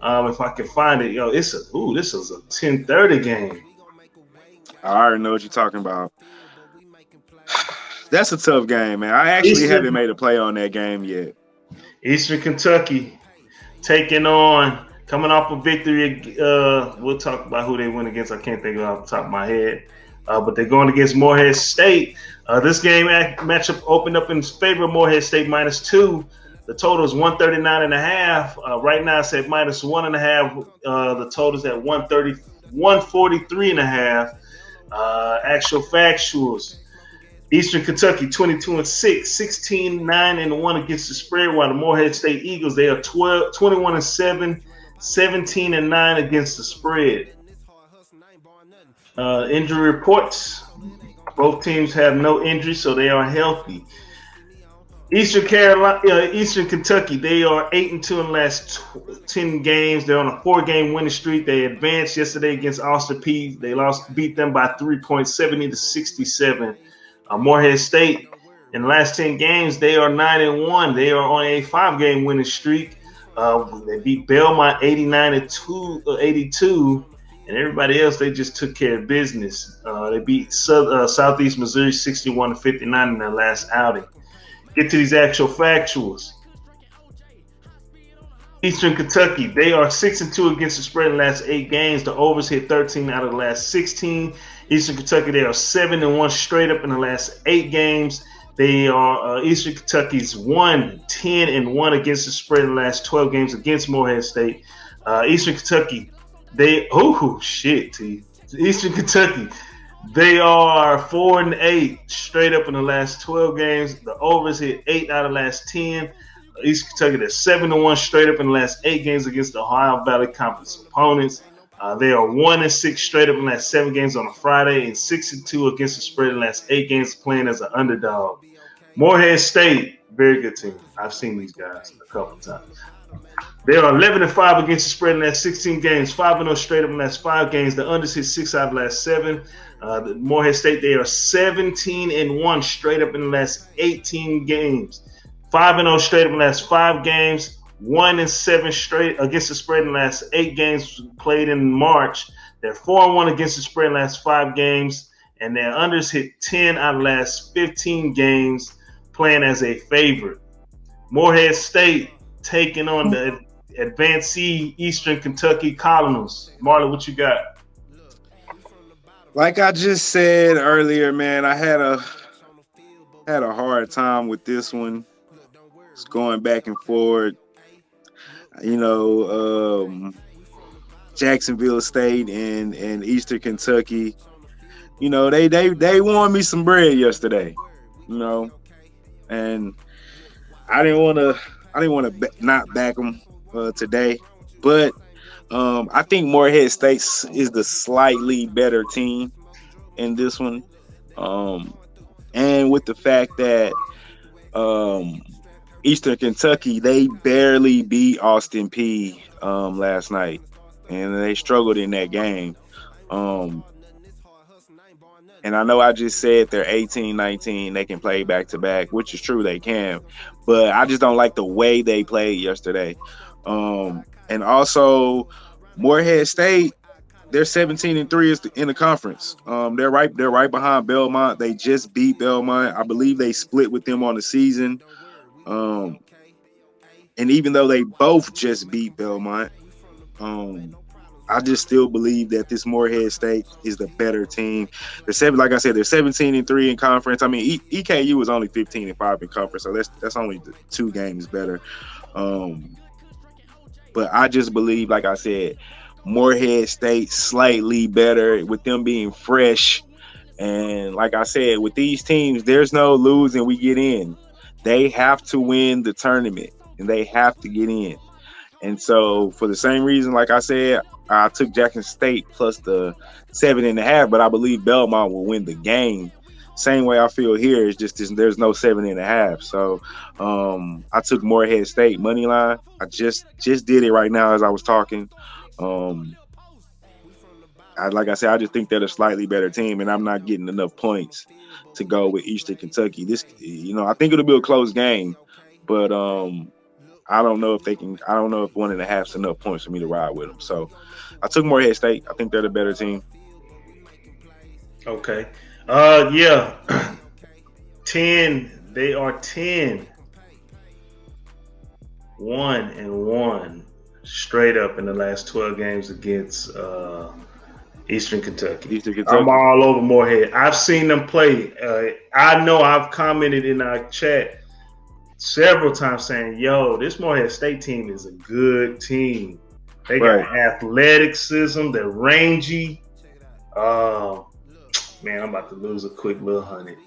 If I can find it, yo, this is a 10:30 game. I already know what you're talking about. That's a tough game, man. I actually haven't Eastern made a play on that game yet. Eastern Kentucky taking on coming off a victory. We'll talk about who they went against. I can't think of it off the top of my head. But they're going against Morehead State. This game matchup opened up in favor of Morehead State -2. The total is 139.5. Right now it's at -1.5. The total is at 143.5. Actual factuals. Eastern Kentucky 22-6, 16-9-1 against the spread, while the Morehead State Eagles, they are 21-7, 17-9 against the spread. Injury reports. Both teams have no injuries, so they are healthy. Eastern Kentucky, they are 8-2 in the last 10 games. They're on a 4-game winning streak. They advanced yesterday against Ulster P. They beat them by 3 points, 70-67. Morehead State, in the last 10 games, they are 9-1. They are on a 5-game winning streak. They beat Belmont 89-82, and everybody else, they just took care of business. They beat Southeast Missouri 61-59 in their last outing. Get to these actual factuals. Eastern Kentucky, they are 6-2 against the spread in the last 8 games. The overs hit 13 out of the last 16. Eastern Kentucky, they are 7-1 straight up in the last 8 games. They are Eastern Kentucky's 10-1 against the spread in the last 12 games against Morehead State. Eastern Kentucky, Eastern Kentucky, they are 4-8 straight up in the last 12 games. The overs hit 8 out of the last 10. East Kentucky, they're 7-1 straight up in the last 8 games against the Ohio Valley Conference opponents. They are 1-6 straight up in the last 7 games on a Friday, and 6-2 against the spread in the last 8 games playing as an underdog. Morehead State, very good team. I've seen these guys a couple times. They are 11-5 against the spread in the last 16 games, 5-0 straight up in the last 5 games. The unders hit 6 out of the last 7. The Morehead State, they are 17-1 straight up in the last 18 games, 5-0 straight up in the last 5 games. 1-7 straight against the spread in the last 8 games played in March. They're 4-1 against the spread in the last 5 games, and their unders hit 10 out of the last 15 games playing as a favorite. Morehead State taking on the advanced Eastern Kentucky Colonels. Marley, what you got? Like I just said earlier, man, I had a hard time with this one. It's going back and forth. Jacksonville State and Eastern Kentucky. They won me some bread yesterday. And I didn't want to not back them today, but I think Morehead State is the slightly better team in this one, and with the fact that Eastern Kentucky, they barely beat Austin P last night, and they struggled in that game. And I know I just said they're 18-19, they can play back-to-back, which is true, they can. But I just don't like the way they played yesterday. And also, Morehead State, they're 17-3 in the conference. They're right behind Belmont. They just beat Belmont. I believe they split with them on the season. And even though they both just beat Belmont, I just still believe that this Morehead State is the better team. They're 17-3 in conference. I mean, EKU is only 15-5 in conference, so that's only 2 games better. But I just believe, like I said, Morehead State slightly better with them being fresh. And like I said, with these teams, there's no losing. We get in. They have to win the tournament, and they have to get in. And so for the same reason, like I said, I took Jackson State plus the 7.5, but I believe Belmont will win the game. Same way I feel here. It's just there's no 7.5. So I took Morehead State money line. I just did it right now as I was talking. Like I said, I just think they're a slightly better team, and I'm not getting enough points to go with Eastern Kentucky. I think it'll be a close game, but I don't know if they can. I don't know if 1.5 is enough points for me to ride with them. So I took Morehead State. I think they're the better team. Okay. Yeah. 10. They are 10. 1-1 straight up in the last 12 games against Eastern Kentucky. Eastern Kentucky. I'm all over Morehead. I've seen them play. I know I've commented in our chat several times saying, yo, this Morehead State team is a good team. They got athleticism. They're rangy. Man, I'm about to lose a quick little 100.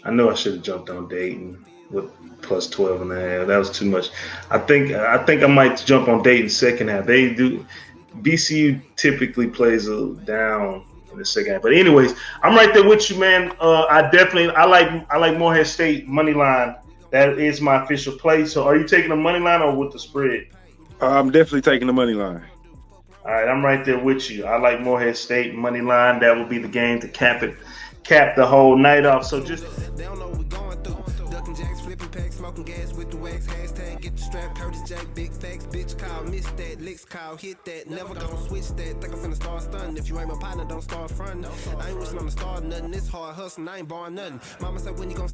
I know I should have jumped on Dayton with plus 12.5. That was too much. I think I might jump on Dayton second half. They do. BCU typically plays down in the second half. But anyways, I'm right there with you, man. I like Morehead State money line. That is my official play. So are you taking the money line or with the spread? I'm definitely taking the money line. All right, I'm right there with you. I like Morehead State money line. That will be the game to cap the whole night off. So just they don't know what we're going through. Ducking jacks, flipping packs, smoking gas with the wax. Hashtag get the strap, Curtis Jack, big facts, bitch call, miss that, licks call, hit that, never gonna switch that. Think I'm finna start stunning. If you ain't my partner, don't start fronting. I ain't wishing on the star nothing. This hard hustling, I ain't born nothing. Mama said when you gonna